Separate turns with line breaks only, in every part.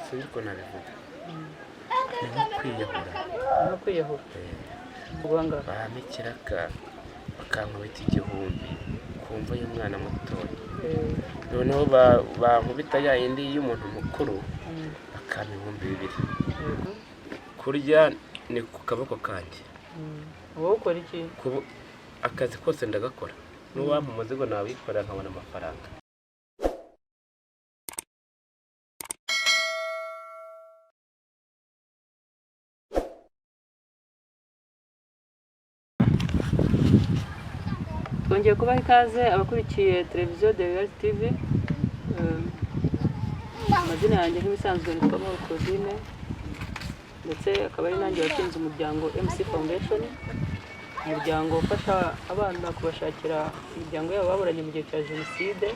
sinzi uko nabivuga ni nko kwiyahura
no kwiyahura ubanga
bampa ikiraka bakankubita igihumbi kumva y'umwana mutoya noneho bankubita ya yindi y'umuntu mukuru bakampa 2,000 kurya ni ku kaboko kanjye
wowe ukora iki
akazi kose ndagakora n'uwampa umuzigo nawikora nkabona amafaranga
twongeye kubaha ikaze abakurikiye televiziyo de Reality TV. Amazina yanjye nk'ibisanzwe nitwa Claudine ndetse akaba ari nanjye washinze umuryango MC Foundation, umuryango ufasha abana kubashakira imiryango yabo baburanye mu gihe cya Jenoside.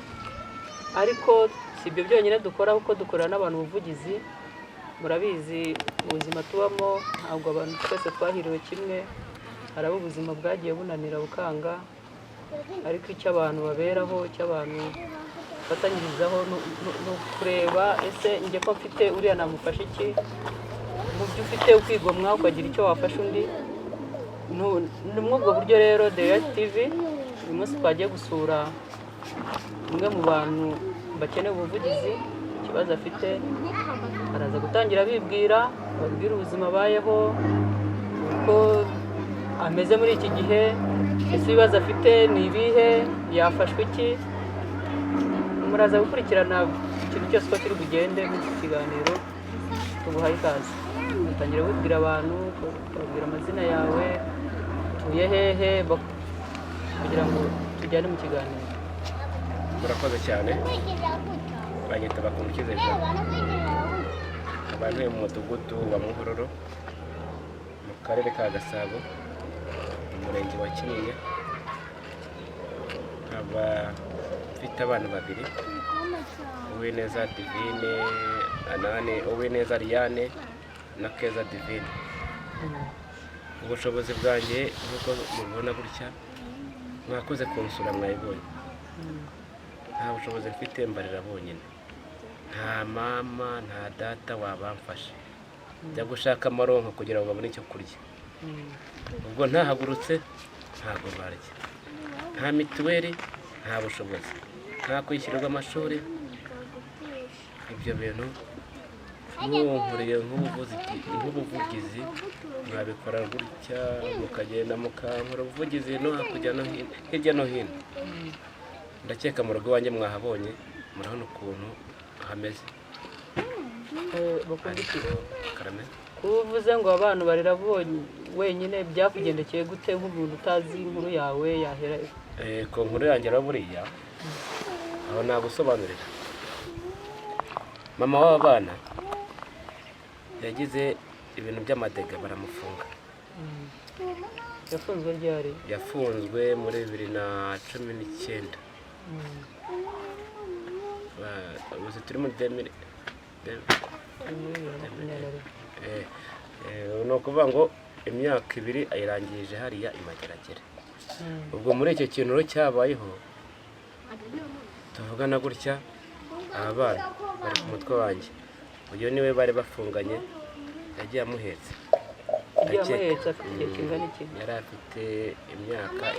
Ariko si ibyo byonyine dukora, kuko dukorana n'abantu ubuvugizi. Murabizi ubuzima tubamo ntabwo abantu twese twahiriwe kimwe, hari abo ubuzima bwagiye bunanira bukanga, ariko icyo abantu baberaho, icyo abantu bafatanyirizaho no kureba ese njye ko mfite uriya namufasha iki, mu byo ufite ukigomwa ukagira icyo wafasha undi. Ni muri ubwo buryo rero The Reality TV uyu munsi twagiye gusura umwe mu bantu bakeneye ubuvugizi, ikibazo afite araza gutangira bibwira ubuzima abayeho, uko ameze muri iki gihe, ese ibibazo afite ni ibihe, yafashwe iki. Muraza gukurikirana ikintu cyose uko kiri bugende mu kiganiro. Tuguhaye ikaze, utangira wibwira abantu, ukabwira amazina yawe, utuye hehe, kugira ngo tujyane mu kiganiro.
murakoze cyane. Banyita Bakundukize Jean, abantu mu mudugudu wa Muhororo mu karere ka Gasabo mu murenge wa Kinyinya. Nkaba mfite abana babiri, Uwineza Divine Uwineza Liane na Keza Divine. Ubushobozi bwanjye nk'uko mubibona gutya, mwakoze kunsura mwayibonye. Nta bushobozi mfite mbarira bonyine, nta mama nta data wabamfasha, njya gushaka amaronko kugira ngo babone icyo kurya. Ubwo ntahagurutse ntabwo barya, nta mituweli, nta bushobozi, nta kwishyurirwa amashuri. Ibyo bintu nkuriye nk'ubuvugizi mwabikora gutya, mukagenda mukankora ubuvugizi no hakurya no hino, hirya no hino. Ndakeka mu rugo wanjye mwahabonye, murabona ukuntu hameze.
Uvuze ngo abantu barira wenyine, byakugendekeye gute nk'umuntu utazi inkuru yawe yahera?
Ko nkuru yanjye rero buriya aho nagusobanurira. Mama w'abana yagize ibintu by'amadega baramufunga.
Yafunzwe ryari?
Yafunzwe muri 2019. Ubu turi muri 2000. Ni ukuvuga ngo imyaka 2 ayirangije hariya imageragere. Ubwo muri icyo kintu rero cyabayeho, tuvugana gutya, abana bari ku mutwe wanjye, uyu niwe bari bafunganye, yagiye amuhetse.
Afite igihe kingana iki?
Yari afite imyaka 3.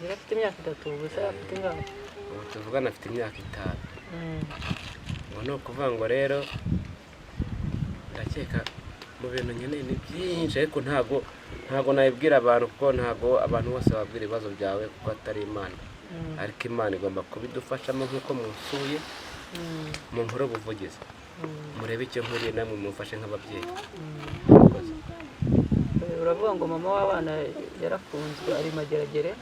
Yari afite imyaka 3, ubu se afite ingana?
Ubu tuvugana afite imyaka 5. Ngo ni ukuvuga ngo rero ndakeka mu bintu nyine ni byinshi, ariko ntago nabibwira abantu, kuko ntago abantu bose babwira ibibazo byawe, kuko atari Imana. Ariko Imana igomba kubidufashamo nk'uko musuye mu nkuru ubuvugizi, murebe icyo nkuriye namwe mumfashe nk'ababyeyi.
Uravuga ngo mama w'abana yarafunzwe ari mageragere.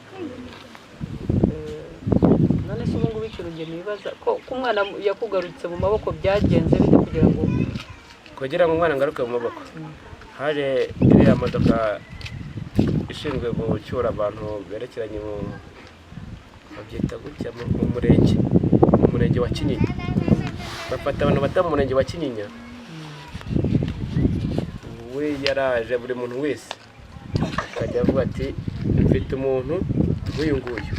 None se ubu ngubu ikintu nge nibaza ko umwana yakugarutse mu maboko byagenze bite
kugira ngo umwana ngaruke mu maboko? Haje iriya modoka ishinzwe gucyura abantu berekeranye mu babyita gutya mu murenge wa Kinyinya. Bafata abantu bata mu murenge wa Kinyinya. We yaraje buri muntu wese akajya avuga ati mfite umuntu nk'uyu nguyu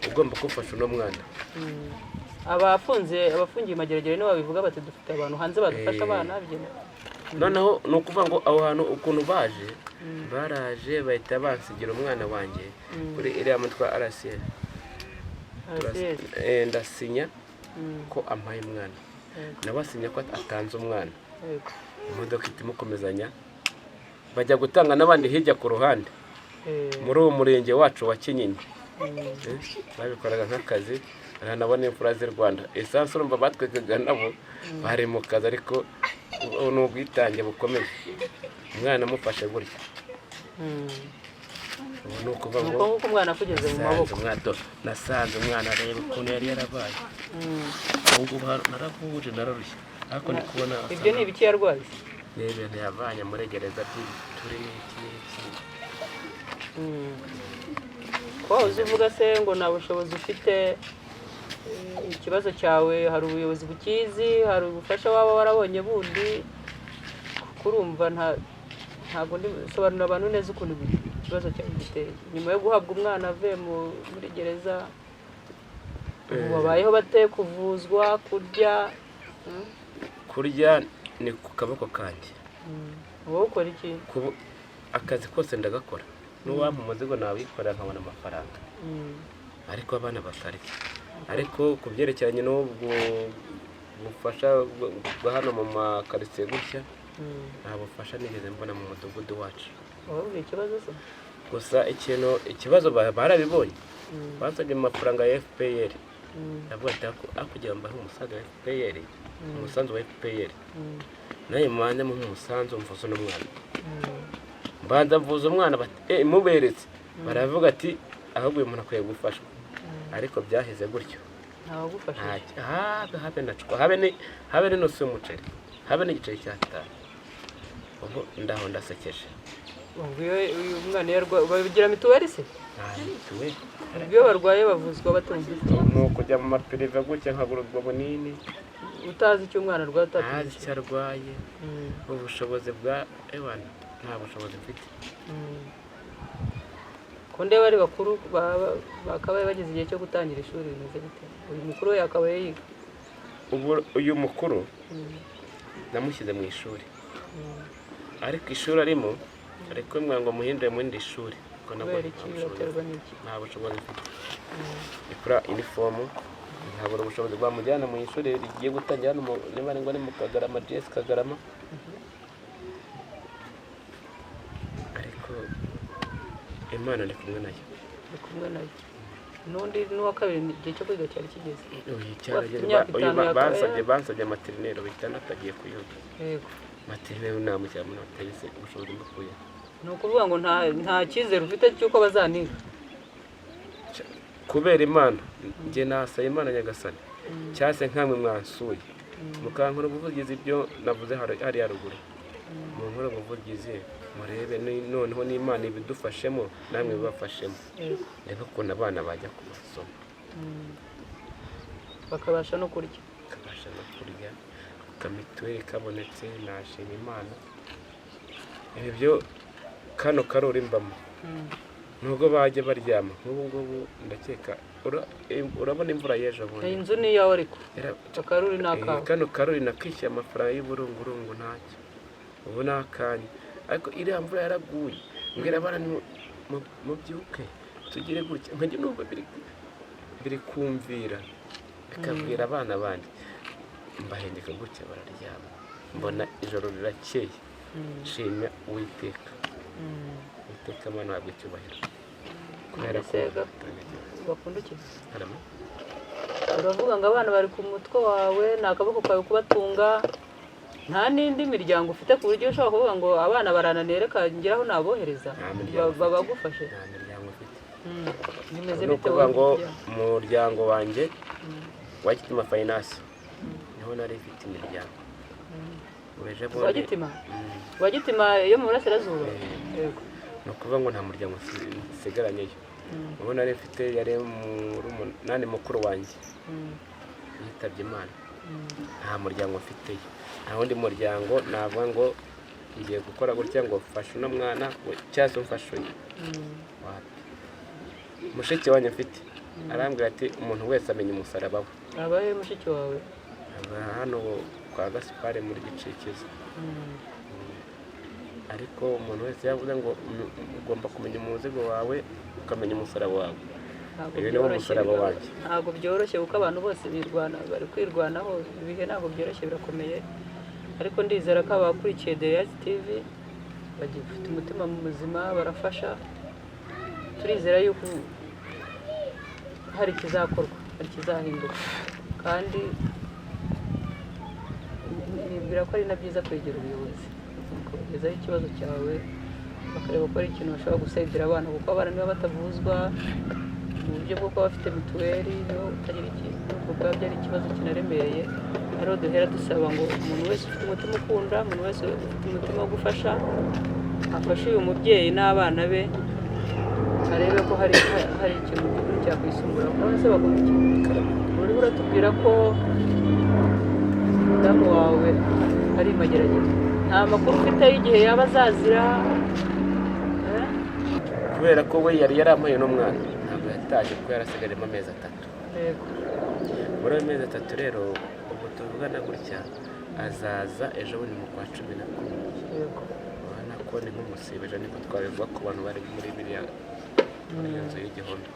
ugomba gufasha uno mwana.
abafungiye mageragere nibo babivuga bati dufite abantu hanze badufasha abana bigenda.
noneho ni ukuvuga ngo aho hantu ukuntu baje baraje bahita bansigira umwana wanjye kuri iriya mutwa RCL ndasinya ko ampaye umwana nawe asinya ko atanze umwana imodoka itimukomezanya bajya gutanga n'abandi hirya ku ruhande muri uwo murenge wacu wa Kinyinya babikoraga nk'akazi nabona imfura z'u Rwanda esanse urumva batwekaga nabo bari mu kazi ariko ni ubwitange bukomeye umwana amufashe gutya ni ukuvuga ngo
umwana akugeze mu maboko
nasanze umwana areba ukuntu yari yarabaye ubwo naravuje nararushye ariko ndi kubona
ibyo ni ibiki yarwaye
n'ibintu yavanye muri gereza by'ibituri n'iki
ko uzivuga se ngo nta bushobozi ufite ikibazo cyawe hari ubuyobozi bukizi hari ubufasha waba warabonye bundi kurumva ntabwo sobanura abantu neza ukuntu ikibazo cyawe giteye nyuma yo guhabwa umwana avuye muri gereza babayeho bate kuvuzwa
kurya ni ku kaboko kanjye
wowe ukora iki
akazi kose ndagakora n'uwampa umuzigo nawikorera nkabona amafaranga ariko abana bakarya ariko ku byerekeranye n'ubwo bufasha bwa hano mu makaritsiye gutya nta bufasha nigeze mbona mu mudugudu wacu gusa ikibazo barabibonye bansabye amafaranga ya FPR ndavuga ati akugira ngo mbahe umusaza wa FPR umusanzu wa FPR naye mwanze mu umusanzu mvuze n'umwana mbanza mvuze umwana muberetse baravuga ati ahubwo uyu muntu akwiye gufashwa ariko byaheze gutyo habe n'intusi y'umuceri habe n'igiceri cya 5 ubu ndaho ndasekeje
uyu mwana babigira mituweli se
mituweli
iyo barwaye bavuzwa batumvise
ni ukujya mu mapirive gutya nkagururwa bunini
utazi icyo umwana arwaye
utazi icyo arwaye ubushobozi bwa ewana nta bushobozi mfite
ko ndeba ari bakuru bakabaye bageze igihe cyo gutangira ishuri bimeze gute uyu mukuru we yakabaye yiga
uyu mukuru namushyize mu ishuri ariko ishuri arimo ariko mwango muhindure mu rindi shuri ko nabwo nta bushobozi mfite ikora inifomu ntabwo ubushobozi bwamujyana mu ishuri rigiye gutangira hano niba ari ngo ni mu Kagarama JS Kagarama ariko Imana ndi kumwe nayo
n'undi n'uwa kabiri igihe cyo kwiga cyari kigeze
bansabye materinero bitandatu agiye kuyoga materinero namushyira muri atayise ubushobozi bwo kuyoga
ni ukuvuga ngo nta cyizere ufite cy'uko bazaniga
kubera Imana njye nasaye Imana nyagasani cyase nkamwe mwansuye mukankora ubuvugizi ibyo navuze hari haruguru mu nkora ubuvugizi murebe noneho n'Imana ibidufashemo namwe bibafashemo rero ukuntu abana bajya ku masomo
bakabasha no kurya
kamituweli kabonetse nashima Imana ibi byo kano karori mbamo nubwo bajya baryama nk'ubu ngubu ndakeka urabona imvura y'ejo bundi
inzu ni iyawe ariko akaruri n'akawe
kano karori nakwishyuye amafaranga y'uburungurungu ntacyo ubu ni akanya ariko iriya mvura yaraguye mbwira abana mubyuke tugire gutya nkajya numva biri kumvira bikabwira abana bandi mbahengeka gutya bararyama mbona ijoro rirakeye nshimya Uwiteka Imana ntabwo icyubahiro kubera ko
Bakundukize uravuga ngo abana bari ku mutwe wawe ni akaboko kawe kubatunga nta n'indi miryango ufite ku buryo ushobora kuvuga ngo abana barananiye reka ngeraho nabohereza babagufashe
nta miryango ufite
bimeze
ni ukuvuga ngo umuryango wanjye wa Gitima Finance niho nari mfite imiryango
wa Gitima yo mu burasirazuba yego
ni ukuvuga ngo nta muryango usigaranyeyo ubu nari mfite yari nani mukuru wanjye yitabye Imana nta muryango mfiteyo nta wundi muryango navuga ngo ngiye gukora gutya ngo fashe uno mwana cyangwa se umfashe uyu mushiki wanjye mfite arambwira ati umuntu wese amenya umusaraba we.
abaye mushiki wawe
hano kwa Gaspard muri Gicikizi. Ariko umuntu wese yavuze ngo ugomba kumenya umuzigo wawe ukamenya umusaraba wawe. Uyu ni wo musaraba wanjye.
Ntabwo byoroshye kuko abantu bose bari kwirwanaho, ibihe ntabwo byoroshye, birakomeye, ariko ndizera ko abakurikiye Dayati TV bagifite umutima muzima, barafasha. Turizera yuko hari ikizakorwa, hari ikizahinduka, kandi nibwira ko ari na byiza kwegera ubuyobozi ukagezaho ikibazo cyawe, bakareba ko ari ikintu bashobora gusayidira abana, kuko abana niba batavuzwa mu buryo bwo kuba bafite mituweli, niba utagira ikintu, ubwo byari ikibazo kinaremereye. Ariho duhera dusaba ngo umuntu wese ufite umutima ukunda, umuntu wese ufite umutima wo gufasha, afashe uyu mubyeyi n'abana be, arebe ko hari ikintu cyakwisungura. None se Bakundukize, uriho uratubwira ko umudamu wawe ari mageragere, nta makuru ufite y'igihe yaba azazira?
Kubera ko we yari yarampaye n'umwana, ntabwo yataje kuko yarasigaremo amezi 3.
Yego.
Muri ayo mezi 3 rero ubu tuvugana gutya azaza ejo bundi mu kwa 11.
Yego.
Urabona ko ni nk'umusibeje, niko twabivuga ku bantu bari muri biriya muri iyo nzu y'igihome.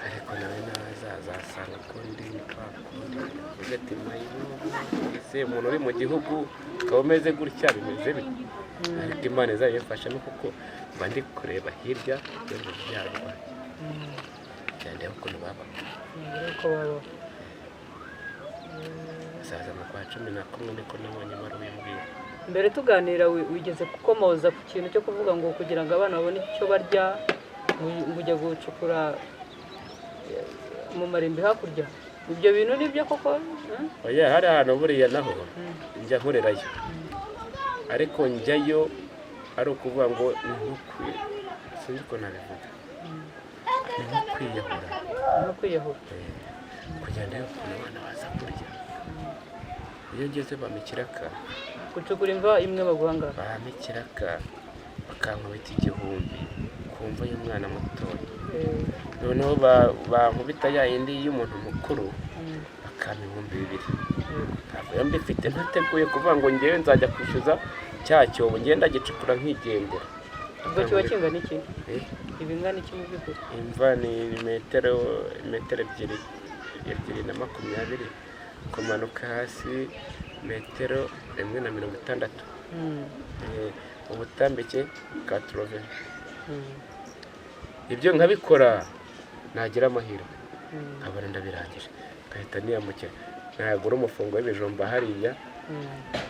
Ariko nawe nazaza asanga ko ndi kwakundi ugati mayibobo, ese umuntu uri mu gihugu ukaba umeze gutya bimeze bite? Ariko Imana izayifashamo kuko mba ndi kureba hirya yo mu byarwa cyane ukuntu baba
Uko baba
azaza mu kwa 11 niko nabonye bari uyimbwira.
mbere tuganira wigeze kukomoza ku kintu cyo kuvuga ngo kugira ngo abana babone icyo barya ngo ujya gucukura mu marimbi hakurya. Ibyo bintu nibyo koko?
Oya, hari ahantu buriya naho njya nkorerayo, ariko njyayo ari ukuvuga ngo ni nk'ukwiye, sinzi ko nabivuga, ni nk'ukwiyahura.
No kwiyahura.
Kugira ngo abana baza kurya, iyo ngeze bampa ikiraka,
Gucukura imva imwe baguhanga,
bampa ikiraka bakankubita 1000 kumva y'umwana mutoya. Noneho bankubita ya yindi y'umuntu mukuru bakampa 2000. Ntabwo mbifite ntateguye kuvuga ngo ngewe nzajya kwishyuza cya cyobo ngenda gicukura nkigendera.
ubwo kiba kingana iki? Ibingana iki mu by'ukuri?
Imva ni metero 220 kumanuka hasi metero 160. Ubutambike 80. Ibyo nkabikora nagira amahirwe nkabona ndabirangije, ngahita niyamukira nagura umufungo w'ibijumba hariya,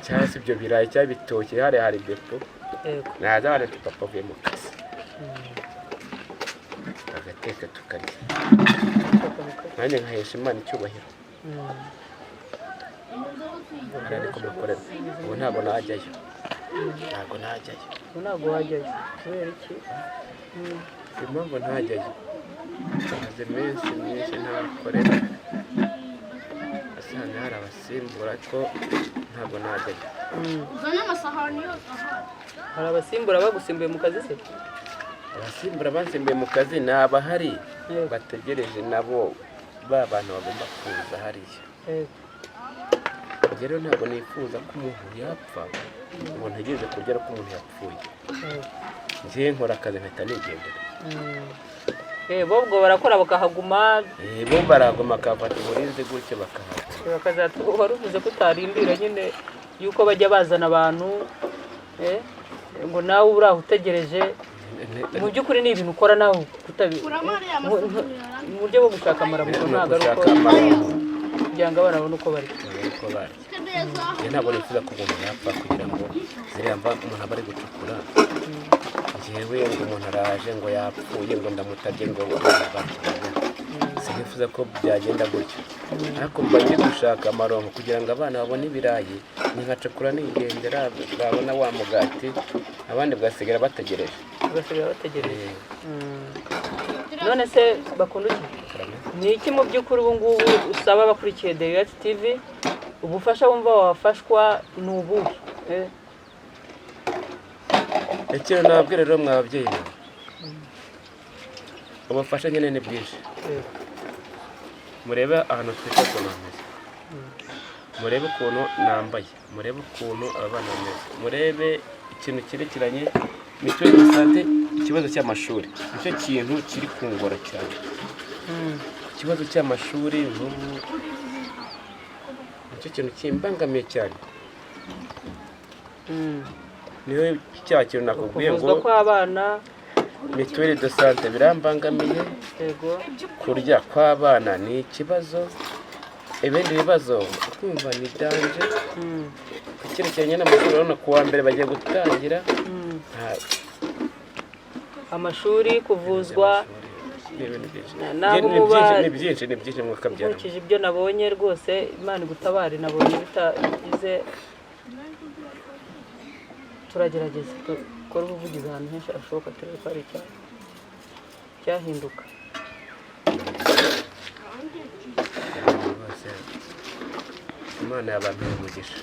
cyangwa se ibyo birayi cyangwa ibitoki hari depo. Naza abana ati papa avuye mu kazi, bagateka tukarya, nanjye nkahesha Imana icyubahiro. Ariko mukorera ubu ntabwo najyayo,
Ubu ntabwo wajyayo kubera iki?
Impamvu ntajyayo, maze iminsi myinshi ntakorera, asanga hari abasimbura ariko ntabwo najyayo.
Hari abasimbura bagusimbuye mu kazi se?
Abasimbura bansimbuye mu kazi ni abahari bategereje nabo ba bantu bagomba kuza hariya. Rero ntabwo nifuza ko umuntu yapfa ngo ntegereze kugera ko umuntu yapfuye. Ngiye nkora akazi nkahita nigendera.
Bo ubwo barakora bakahaguma?
Bo baraguma bakafata uburinzi gutyo bakahaguma.
Wari uvuze ko utarindira nyine yuko bajya bazana abantu ngo nawe uri aho utegereje. Mu by'ukuri ni ibintu ukora nawe mu buryo bwo gushaka amaramuko, ntabwo ari uko kugira ngo abana babone uko bari. Ntabwo nifuza ko umuntu yapfa kugira ngo ziriya mva umuntu aba ari gucukura, njyewe ngo umuntu araje ngo yapfuye ngo ndamutabye ngo sinifuza ko byagenda gutyo. Ariko mba ngiye gushaka amaronko kugira ngo abana babone ibirayi, nkacukura nigendera, babona wa mugati, abandi bagasigara bategereje. None se Bakundukize, ni iki mu by'ukuri ubu ngubu usaba abakurikiye Dayati TV? Ubufasha wumva wafashwa ni ubuhe?
Ikintu nababwira rero mwa babyeyi, ubufasha nyine ni bwinshi.
yego.
Murebe ahantu twita ukuntu hameze, murebe ukuntu nambaye, murebe ukuntu abana bameze, murebe ikintu cyerekeranye mituweli de sante, ikibazo cy'amashuri nicyo kintu kiri kungora cyane. Ikibazo cy'amashuri nk'ubu nicyo kintu kimbangamiye cyane. Niyo cya kintu nakubwiye ngo
kuvuzwa kw'abana,
mituweli de sante birambangamiye,
yego,
kurya kw'abana ni ikibazo, ibindi bibazo kumva ni danje. Ku cyerekeranye n'amashuri urabona ku wa mbere bagiye gutangira,
amashuri, kuvuzwa,
ni byinshi mwakabyara.
nkurikije ibyo nabonye rwose Imana igutabare, nabonye bitagize, turagerageza dukore ubuvugizi ahantu henshi hashoboka turebe ko hari icyahinduka.
Imana yabampera umugisha.